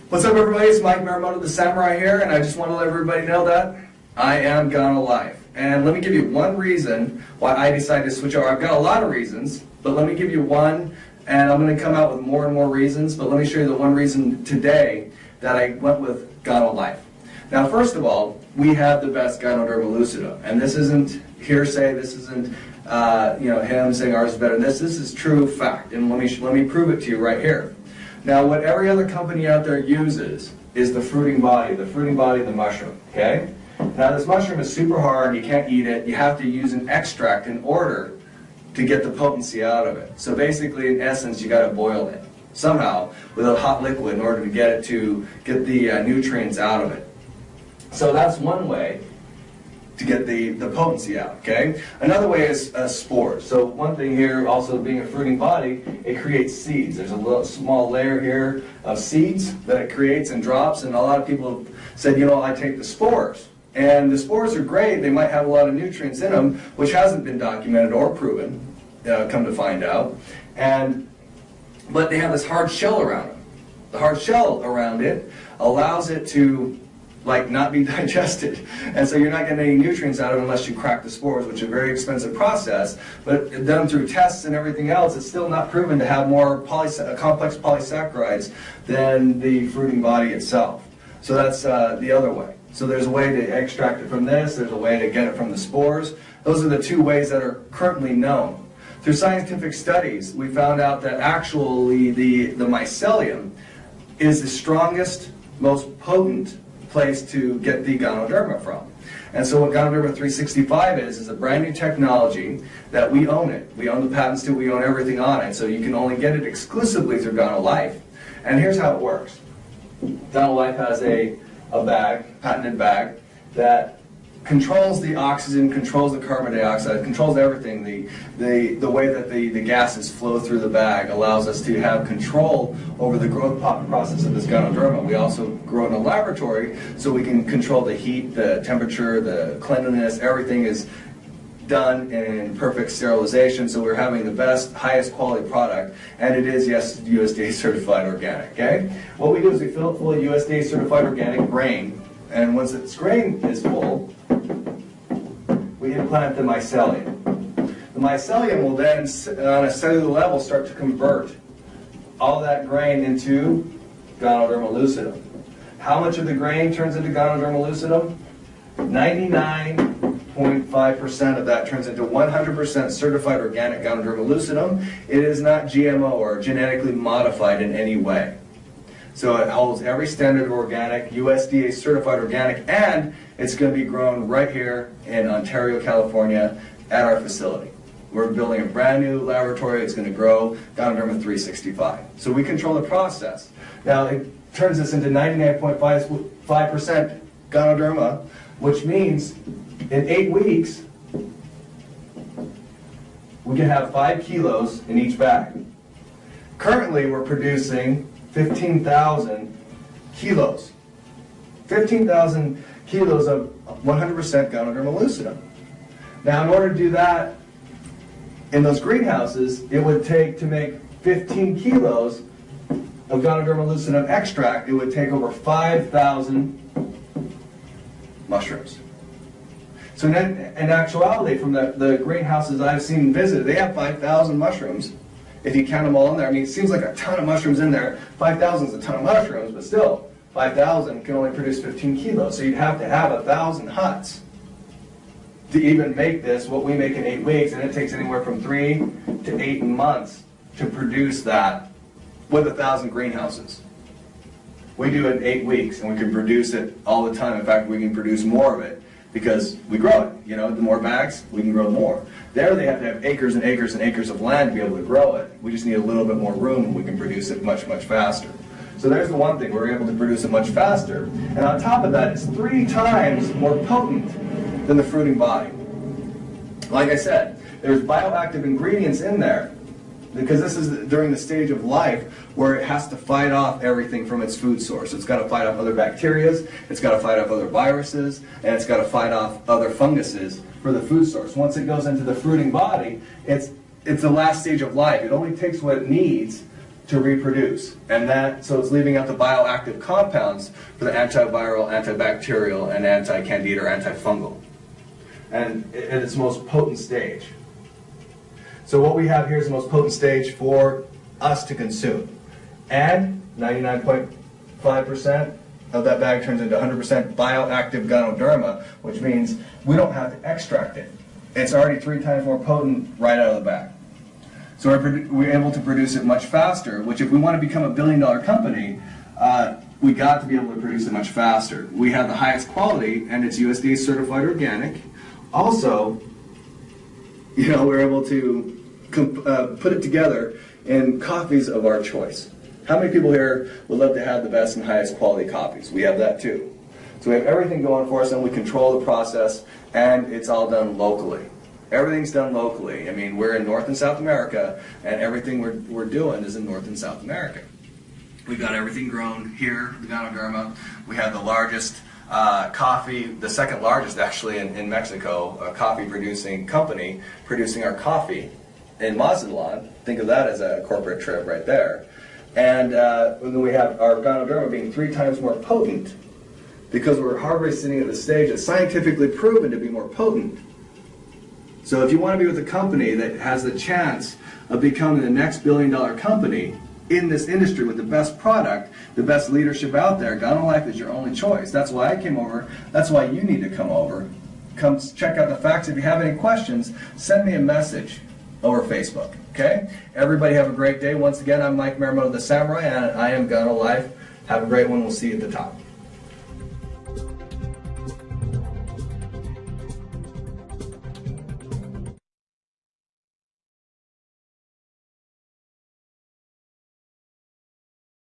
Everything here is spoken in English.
What's up, everybody? It's Mike Maramoto the Samurai here, and I just want to let everybody know that I am Gano Life. And let me give you one reason why I decided to switch over. I've got a lot of reasons, but let me give you one, and I'm going to come out with more and more reasons, but let me show you the one reason today that I went with Gano Life. Now, first of all, we have the best Ganoderma Lucidum, and this isn't hearsay, this isn't him saying ours is better than this. This is true fact, and let me prove it to you right here. Now, what every other company out there uses is the fruiting body of the mushroom, okay? Now, this mushroom is super hard, you can't eat it, you have to use an extract in order to get the potency out of it. So basically, in essence, you got to boil it somehow with a hot liquid in order to get the nutrients out of it. So that's one way to get the potency out, okay? Another way is spores. So one thing here, also being a fruiting body, it creates seeds. There's a little small layer here of seeds that it creates and drops, and a lot of people have said, you know, I take the spores. And the spores are great, they might have a lot of nutrients in them, which hasn't been documented or proven, come to find out. But they have this hard shell around them. The hard shell around it allows it to not be digested. And so you're not getting any nutrients out of it unless you crack the spores, which is a very expensive process. But done through tests and everything else, it's still not proven to have more complex polysaccharides than the fruiting body itself. So that's the other way. So there's a way to extract it from this, there's a way to get it from the spores. Those are the two ways that are currently known. Through scientific studies, we found out that actually the mycelium is the strongest, most potent place to get the Ganoderma from. And so what Ganoderma 365 is a brand new technology that we own it. We own the patents to it, we own everything on it, so you can only get it exclusively through Gano Life. And here's how it works. Gano Life has a bag, patented bag, that controls the oxygen, controls the carbon dioxide, controls everything. The way that the gases flow through the bag allows us to have control over the growth process of this Ganoderma. We also grow in a laboratory, so we can control the heat, the temperature, the cleanliness. Everything is done in perfect sterilization, so we're having the best, highest quality product, and it is, yes, USDA certified organic, okay? What we do is we fill it full of USDA certified organic grain, and once its grain is full, we implant the mycelium. The mycelium will then, on a cellular level, start to convert all that grain into Ganoderma Lucidum. How much of the grain turns into Ganoderma Lucidum? 99.5% of that turns into 100% certified organic Ganoderma Lucidum. It is not GMO or genetically modified in any way. So it holds every standard of organic, USDA certified organic, and it's going to be grown right here in Ontario, California at our facility. We're building a brand new laboratory. It's going to grow Ganoderma 365. So we control the process. Now it turns this into 99.5% Ganoderma, which means in 8 weeks we can have 5 kilos in each bag. Currently we're producing 15,000 kilos. 15,000 kilos of 100% Ganoderma Lucidum. Now, in order to do that in those greenhouses, it would take, to make 15 kilos of Ganoderma Lucidum extract, it would take over 5,000 mushrooms. So in actuality, from the greenhouses I've seen visited, they have 5,000 mushrooms. If you count them all in there, I mean, it seems like a ton of mushrooms in there. 5,000 is a ton of mushrooms, but still, 5,000 can only produce 15 kilos. So you'd have to have 1,000 huts to even make this, what we make in 8 weeks, and it takes anywhere from 3 to 8 months to produce that with 1,000 greenhouses. We do it in 8 weeks, and we can produce it all the time. In fact, we can produce more of it because we grow it. You know, the more bags, we can grow more. There they have to have acres and acres and acres of land to be able to grow it. We just need a little bit more room, and we can produce it much, much faster. So there's the one thing, we're able to produce it much faster. And on top of that, it's 3 times more potent than the fruiting body. Like I said, there's bioactive ingredients in there, because this is during the stage of life where it has to fight off everything from its food source. It's got to fight off other bacteria, it's got to fight off other viruses, and it's got to fight off other funguses for the food source. Once it goes into the fruiting body, it's the last stage of life. It only takes what it needs to reproduce, and so it's leaving out the bioactive compounds for the antiviral, antibacterial, and anti-candida or antifungal, and at its most potent stage. So what we have here is the most potent stage for us to consume, and 99.5% of that bag turns into 100% bioactive Ganoderma, which means we don't have to extract it. It's already 3 times more potent right out of the bag. So we're able to produce it much faster, which if we want to become a billion-dollar company, we got to be able to produce it much faster. We have the highest quality, and it's USDA certified organic. Also, we're able to put it together in coffees of our choice. How many people here would love to have the best and highest quality coffees? We have that too. So we have everything going for us, and we control the process, and it's all done locally. Everything's done locally. I mean, we're in North and South America, and everything we're doing is in North and South America. We've got everything grown here, the Ganoderma. We have the largest coffee, the second largest actually in Mexico, a coffee producing company producing our coffee in Mazatlan. Think of that as a corporate trip right there. And then we have our Ganoderma being 3 times more potent because we're harvesting at the stage that's scientifically proven to be more potent. So if you want to be with a company that has the chance of becoming the next billion-dollar company in this industry with the best product, the best leadership out there, Gano Life is your only choice. That's why I came over. That's why you need to come over. Come check out the facts. If you have any questions, send me a message over Facebook. Okay? Everybody have a great day. Once again, I'm Mike Maramoto the Samurai, and I am Gano Life. Have a great one. We'll see you at the top.